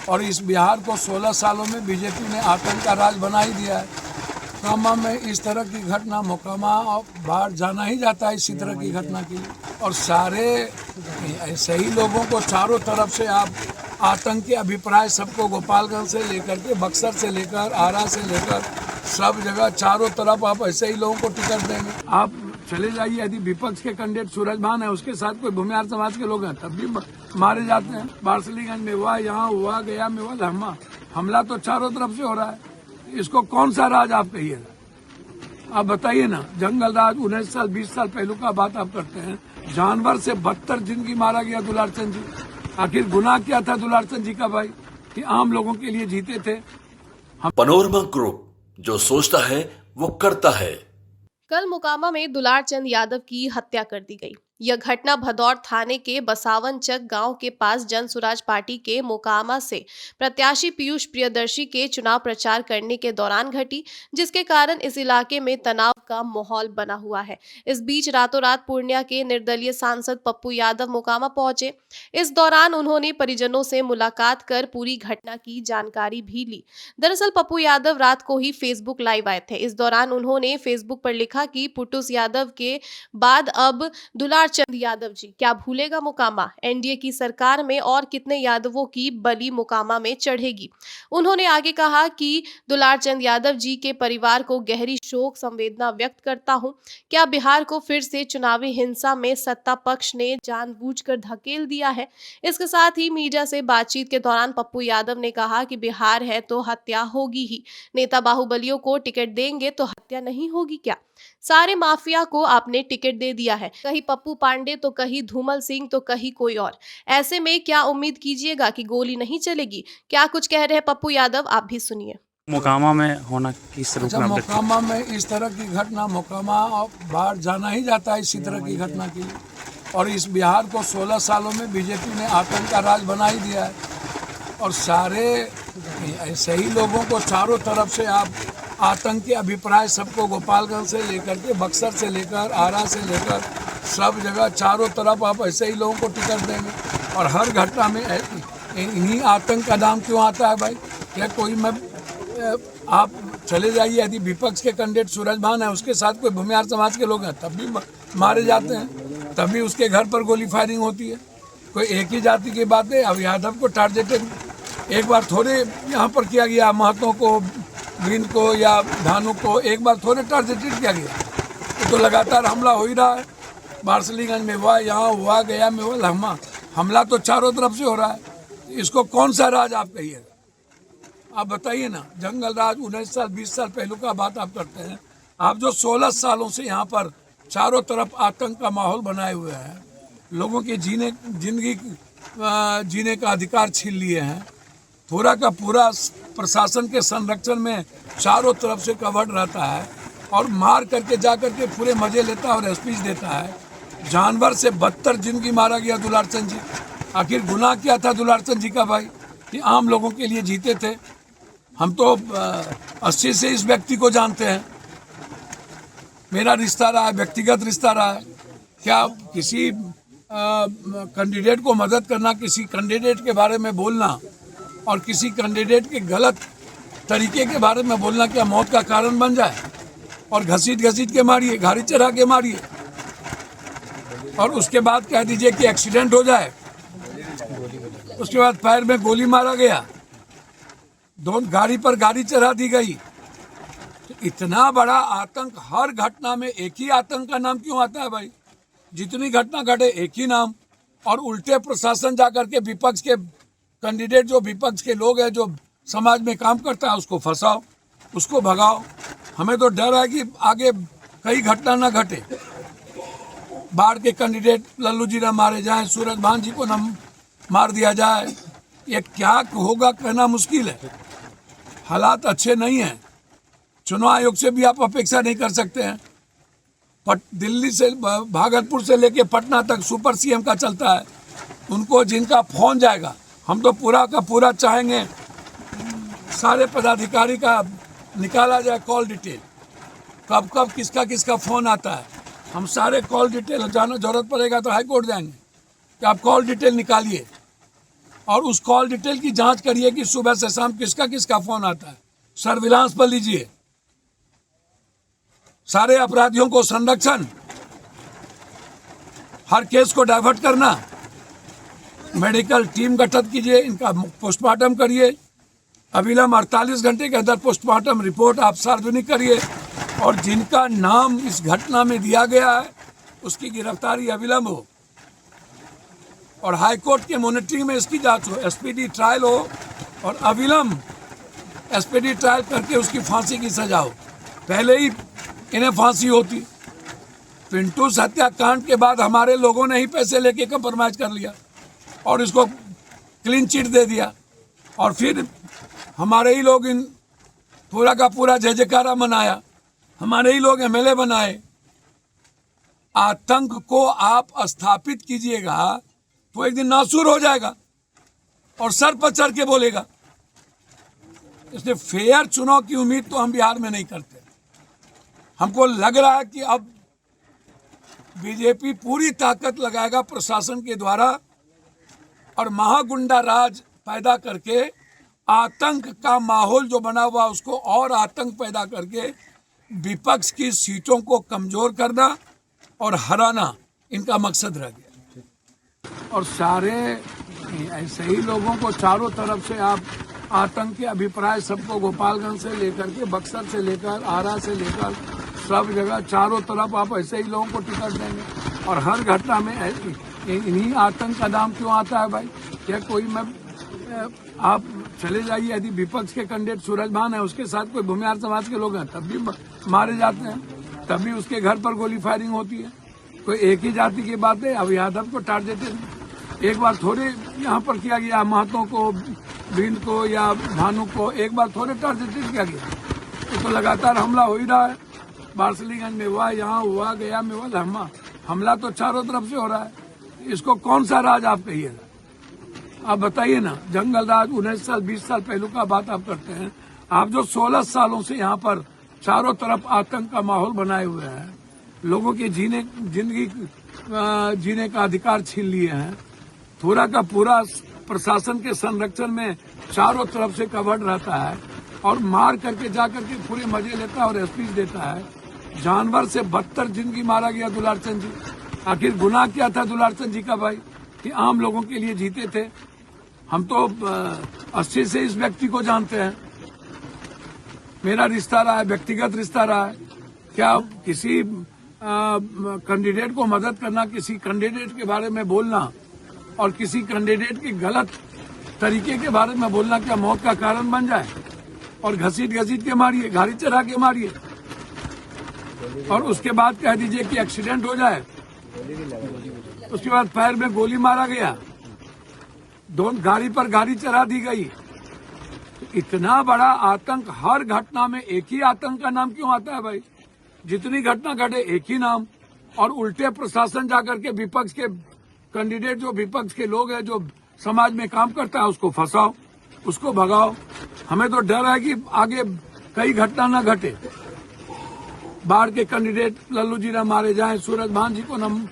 और इस बिहार को 16 सालों में बीजेपी ने आतंक का राज बना ही दिया है। मोकामा में इस तरह की घटना, मोकामा और बाहर जाना ही जाता है इसी तरह की घटना के लिए। और सारे ऐसे ही लोगों को चारों तरफ से आप आतंक के अभिप्राय सबको गोपालगंज से लेकर के बक्सर से लेकर आरा से लेकर सब जगह चारों तरफ आप ऐसे ही लोगों को टिकट देंगे। आप चले जाइए, यदि विपक्ष के कैंडिडेट सूरज भान है, उसके साथ कोई भूमिहार समाज के लोग हैं, तब भी मारे जाते हैं। बारसलीगंज में हुआ, यहाँ हुआ, गया में हुआ, हमला तो चारों तरफ से हो रहा है। इसको कौन सा राज आप कहिएगा? आप बताइए ना। जंगल राज 19 साल 20 साल पहलू का बात आप करते हैं। जानवर से बदतर जिंदगी मारा गया दुलारचंद जी। आखिर गुनाह क्या था दुलारचंद जी का भाई कि आम लोगों के लिए जीते थे? पनोरमा ग्रुप, जो सोचता है वो करता है। कल मोकामा में दुलारचंद यादव की हत्या कर दी गई। यह घटना भदौर थाने के बसावनचक गांव के पास जन स्वराज पार्टी के मोकामा से प्रत्याशी पीयूष प्रियदर्शी के चुनाव प्रचार करने के दौरान घटी, जिसके कारण इस इलाके में तनाव का माहौल बना हुआ है। इस बीच रातों रात पूर्णिया के निर्दलीय सांसद पप्पू यादव मोकामा पहुंचे। इस दौरान उन्होंने परिजनों से मुलाकात कर पूरी घटना की जानकारी भी ली। दरअसल पप्पू यादव रात को ही फेसबुक लाइव आए थे। इस दौरान उन्होंने फेसबुक पर लिखा कि पुटूस यादव के बाद अब दुलारचंद यादव जी, क्या भूलेगा मोकामा? एनडीए की सरकार में और कितने यादवों की बलि मोकामा में चढ़ेगी। उन्होंने आगे कहा कि दुलारचंद यादव जी के परिवार को गहरी शोक संवेदना व्यक्त करता हूं। क्या बिहार को फिर से चुनावी हिंसा में सत्ता पक्ष ने जानबूझकर धकेल दिया है? इसके साथ ही मीडिया से बातचीत के दौरान पप्पू यादव ने कहा कि बिहार है तो हत्या होगी ही। नेता बाहुबलियों को टिकट देंगे तो हत्या नहीं होगी क्या? सारे माफिया को आपने टिकट दे दिया है, कहीं पप्पू पांडे तो कहीं धूमल सिंह तो कहीं कोई और। ऐसे में क्या उम्मीद कीजिएगा कि गोली नहीं चलेगी? क्या कुछ कह रहे हैं पप्पू यादव, आप भी सुनिए। मोकामा में होना किस रूप में? मोकामा में इस तरह की घटना, मोकामा और बाहर जाना ही जाता है इसी तरह की घटना के लिए। और इस बिहार को 16 सालों में बीजेपी ने आतंक का राज बना ही दिया है। और सारे ऐसे ही लोगों को चारों तरफ से आप आतंक के अभिप्राय सबको गोपालगंज से लेकर के बक्सर से लेकर आरा से लेकर सब जगह चारों तरफ आप ऐसे ही लोगों को टिकट देंगे। और हर घटना में इन्हीं आतंक का नाम क्यों आता है भाई? क्या कोई आप चले जाइए, यदि विपक्ष के कैंडिडेट सूरज भान है, उसके साथ कोई भूमिहार समाज के लोग हैं, तब भी मारे जाते हैं। तब भी उसके घर पर गोली फायरिंग होती है। कोई एक ही जाति की बात है। अब यादव को टारगेटेड एक बार थोड़े यहाँ पर किया गया, महतो को, बिंद को या धानु को एक बार थोड़े टारगेटेड किया गया। तो लगातार हमला हो ही रहा है। बारसलीगंज में हुआ, यहाँ हुआ, गया में हुआ, हमला तो चारों तरफ से हो रहा है। इसको कौन सा राज आप कहिएगा? आप बताइए ना। जंगल राज 19 साल 20 साल पहलू का बात आप करते हैं। आप जो 16 सालों से यहाँ पर चारों तरफ आतंक का माहौल बनाए हुए हैं, लोगों की जिंदगी जीने का अधिकार छीन लिए हैं, पूरा का पूरा प्रशासन के संरक्षण में चारों तरफ से कवर्ड रहता है और मार करके जा करके पूरे मजे लेता है और स्पीच देता है। जानवर से बदतर जिंदगी मारा गया दुलारचंद जी। आखिर गुनाह क्या था दुलारचंद जी का भाई कि आम लोगों के लिए जीते थे? हम तो 80 से इस व्यक्ति को जानते हैं। मेरा रिश्ता रहा है, व्यक्तिगत रिश्ता रहा है। क्या किसी कैंडिडेट को मदद करना, किसी कैंडिडेट के बारे में बोलना और किसी कैंडिडेट के गलत तरीके के बारे में बोलना क्या मौत का कारण बन जाए? और घसीट के मारिए, गाड़ी चढ़ा के मारिए और उसके बाद कह दीजिए कि एक्सीडेंट हो जाए। उसके बाद पैर में गोली मारा गया, दोनों गाड़ी पर गाड़ी चढ़ा दी गई। तो इतना बड़ा आतंक, हर घटना में एक ही आतंक का नाम क्यों आता है भाई? जितनी घटना घटे एक ही नाम। और उल्टे प्रशासन जाकर के विपक्ष के कैंडिडेट, जो विपक्ष के लोग हैं, जो समाज में काम करता है, उसको फंसाओ, उसको भगाओ। हमें तो डर है कि आगे कई घटना ना घटे, बाढ़ के कैंडिडेट लल्लू जी ना मारे जाएं, सूरज भान जी को ना मार दिया जाए। ये क्या होगा कहना मुश्किल है। हालात अच्छे नहीं हैं। चुनाव आयोग से भी आप अपेक्षा नहीं कर सकते हैं। दिल्ली से, भागलपुर से लेके पटना तक सुपर सीएम का चलता है। उनको जिनका फोन जाएगा, हम तो पूरा का पूरा चाहेंगे सारे पदाधिकारी का निकाला जाए कॉल डिटेल, कब कब किसका किसका फ़ोन आता है। हम सारे कॉल डिटेल जाना, जरूरत पड़ेगा तो हाई कोर्ट जाएंगे कि आप कॉल डिटेल निकालिए। और उस कॉल डिटेल की जांच करिए कि सुबह से शाम किसका किसका फोन आता है। सर्विलांस पर लीजिए। सारे अपराधियों को संरक्षण, हर केस को डाइवर्ट करना, मेडिकल टीम गठित कीजिए, इनका पोस्टमार्टम करिए, अविलंब 48 घंटे के अंदर पोस्टमार्टम रिपोर्ट आप सार्वजनिक करिए, और जिनका नाम इस घटना में दिया गया है उसकी गिरफ्तारी अविलंब हो, और हाईकोर्ट के मॉनिटरिंग में इसकी जांच हो, एसपीडी ट्रायल हो, और अविलंब एसपीडी ट्रायल करके उसकी फांसी की सजा हो। पहले ही इन्हें फांसी होती। पिंटू हत्याकांड के बाद हमारे लोगों ने ही पैसे लेके कंप्रोमाइज कर लिया और इसको क्लीन चिट दे दिया, और फिर हमारे ही लोग इन पूरा का पूरा जय जयकारा मनाया, हमारे ही लोग एमएलए बनाए। आतंक को आप स्थापित कीजिएगा तो एक दिन नासूर हो जाएगा और सर पर चढ़ के बोलेगा। इसलिए फेयर चुनाव की उम्मीद तो हम बिहार में नहीं करते। हमको लग रहा है कि अब बीजेपी पूरी ताकत लगाएगा प्रशासन के द्वारा और महागुंडा राज पैदा करके आतंक का माहौल जो बना हुआ उसको और आतंक पैदा करके विपक्ष की सीटों को कमजोर करना और हराना इनका मकसद रह गया। और सारे ऐसे ही लोगों को चारों तरफ से आप आतंक के अभिप्राय सबको गोपालगंज से लेकर के बक्सर से लेकर आरा से लेकर सब जगह चारों तरफ आप ऐसे ही लोगों को टिकट देंगे, और हर घटना में इन्हीं आतंक का नाम क्यों आता है भाई? क्या कोई मैं आप चले जाइए, यदि विपक्ष के कैंडिडेट सूरज भान है उसके साथ कोई भूमिहार समाज के लोग हैं तब भी मारे जाते हैं, तब भी उसके घर पर गोली फायरिंग होती है। कोई एक ही जाति की बात है, अब यादव को टारगेटेड एक बार थोड़े यहाँ पर किया गया, महतो को, बिंद को या भानु को एक बार थोड़े टारगेटेड किया गया। तो लगातार हमला हो ही रहा है। बार्सलीगंज में हुआ, यहाँ हुआ, गया में हुआ, हमला तो चारों तरफ से हो रहा है। इसको कौन सा राज आप कहिएगा? आप बताइए ना। जंगल राज 19 साल 20 साल पहलू का बात आप करते हैं। आप जो 16 सालों से यहाँ पर चारों तरफ आतंक का माहौल बनाए हुए हैं, लोगों के जिंदगी जीने का अधिकार छीन लिए हैं, पूरा का पूरा प्रशासन के संरक्षण में चारों तरफ से कवर्ड रहता है और मार करके जा करके पूरे मजे लेता है और स्पीच देता है। जानवर से बदतर जिंदगी मारा गया दुलार चंद जी। आखिर गुनाह क्या था दुलार चंद जी का भाई कि आम लोगों के लिए जीते थे? हम तो 80 से इस व्यक्ति को जानते हैं, मेरा रिश्ता रहा है, व्यक्तिगत रिश्ता रहा है। क्या किसी कैंडिडेट को मदद करना, किसी कैंडिडेट के बारे में बोलना और किसी कैंडिडेट के गलत तरीके के बारे में बोलना क्या मौत का कारण बन जाए? और घसीट के मारिए, गाड़ी चढ़ा के मारिए और उसके बाद कह दीजिए कि एक्सीडेंट हो जाए। उसके बाद पैर में गोली मारा गया, दोनों गाड़ी पर गाड़ी चढ़ा दी गई। तो इतना बड़ा आतंक, हर घटना में एक ही आतंक का नाम क्यों आता है भाई? जितनी घटना घटे एक ही नाम, और उल्टे प्रशासन जाकर के विपक्ष के कैंडिडेट, जो विपक्ष के लोग हैं, जो समाज में काम करता है, उसको फंसाओ, उसको भगाओ। हमें तो डर है कि आगे कई घटना न घटे, बाढ़ के कैंडिडेट लल्लू जी न मारे जाएं, सूरज भान जी को न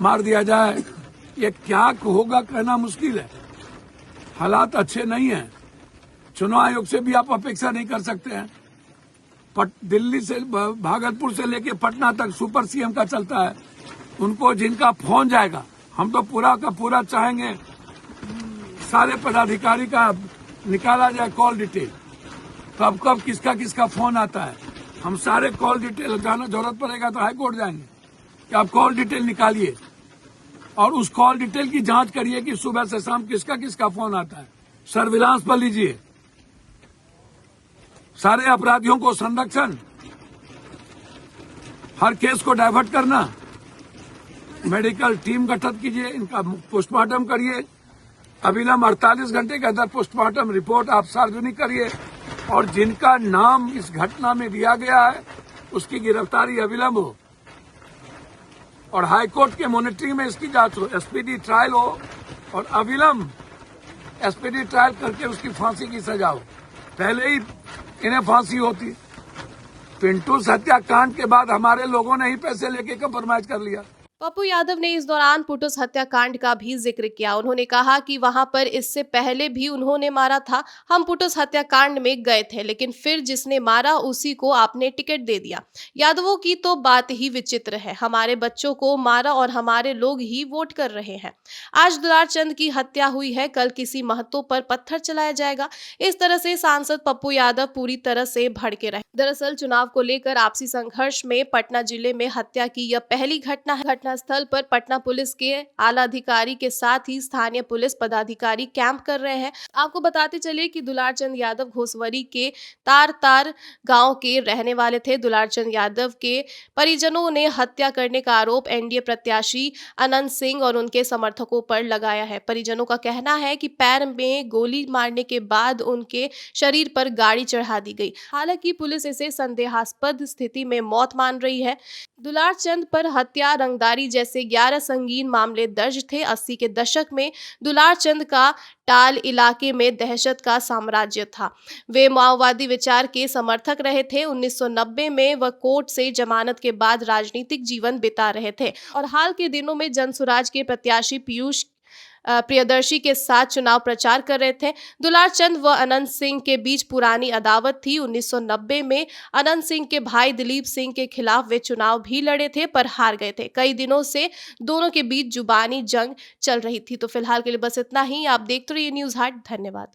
मार दिया जाए। ये क्या होगा कहना मुश्किल है। हालात अच्छे नहीं हैं। चुनाव आयोग से भी आप अपेक्षा नहीं कर सकते हैं। दिल्ली से, भागलपुर से लेके पटना तक सुपर सीएम का चलता है। उनको जिनका फोन जाएगा, हम तो पूरा का पूरा चाहेंगे सारे पदाधिकारी का निकाला जाए कॉल डिटेल, कब कब किसका किसका फोन आता है। हम सारे कॉल डिटेल, जाना जरूरत पड़ेगा तो हाईकोर्ट जाएंगे कि आप कॉल डिटेल निकालिए और उस कॉल डिटेल की जांच करिए कि सुबह से शाम किसका किसका फोन आता है। सर्विलांस पर लीजिए। सारे अपराधियों को संरक्षण, हर केस को डाइवर्ट करना, मेडिकल टीम गठित कीजिए, इनका पोस्टमार्टम करिए, अविलंब 48 घंटे के अंदर पोस्टमार्टम रिपोर्ट आप सार्वजनिक करिए, और जिनका नाम इस घटना में दिया गया है उसकी गिरफ्तारी अविलंब हो, और हाईकोर्ट के मॉनिटरिंग में इसकी जांच हो, एसपीडी ट्रायल हो, और अविलंब एसपीडी ट्रायल करके उसकी फांसी की सजा हो। पहले ही इन्हें फांसी होती। पिंटू हत्याकांड के बाद हमारे लोगों ने ही पैसे लेके कंप्रोमाइज कर लिया। पप्पू यादव ने इस दौरान पुटुस हत्याकांड का भी जिक्र किया। उन्होंने कहा कि वहां पर इससे पहले भी उन्होंने मारा था। हम पुटुस हत्याकांड में गए थे, लेकिन फिर जिसने मारा उसी को आपने टिकट दे दिया। यादवों की तो बात ही विचित्र है। हमारे बच्चों को मारा और हमारे लोग ही वोट कर रहे हैं। आज दुलार चंद की हत्या हुई है, कल किसी महतो पर पत्थर चलाया जाएगा। इस तरह से सांसद पप्पू यादव पूरी तरह से भड़के रहे। दरअसल चुनाव को लेकर आपसी संघर्ष में पटना जिले में हत्या की यह पहली घटना है। घटनास्थल पर पटना पुलिस के आला अधिकारी के साथ ही स्थानीय पुलिस पदाधिकारी कैंप कर रहे हैं। आपको बताते चले कि दुलार चंद यादव घोसवरी के तार गांव के रहने वाले थे। दुलार चंद यादव के परिजनों ने हत्या करने का आरोप एनडीए प्रत्याशी अनंत सिंह और उनके समर्थकों पर लगाया है। परिजनों का कहना है कि पैर में गोली मारने के बाद उनके शरीर पर गाड़ी चढ़ा दी गई। हालांकि पुलिस इसे संदेहास्पद स्थिति में मौत मान रही है। दुलार चंद पर हत्या, रंगदारी जैसे 11 संगीन मामले दर्ज थे। 80 के दशक में दुलार चंद का टाल इलाके में दहशत का साम्राज्य था। वे माओवादी विचार के समर्थक रहे थे। 1990 में वह कोर्ट से जमानत के बाद राजनीतिक जीवन बिता रहे थे और हाल के दिनों में जनसुराज के प्रत्याशी पीयूष प्रियदर्शी के साथ चुनाव प्रचार कर रहे थे। दुलार चंद व अनंत सिंह के बीच पुरानी अदावत थी। 1990 में अनंत सिंह के भाई दिलीप सिंह के खिलाफ वे चुनाव भी लड़े थे, पर हार गए थे। कई दिनों से दोनों के बीच जुबानी जंग चल रही थी। तो फिलहाल के लिए बस इतना ही। आप देखते रहिए न्यूज़ हाट। धन्यवाद।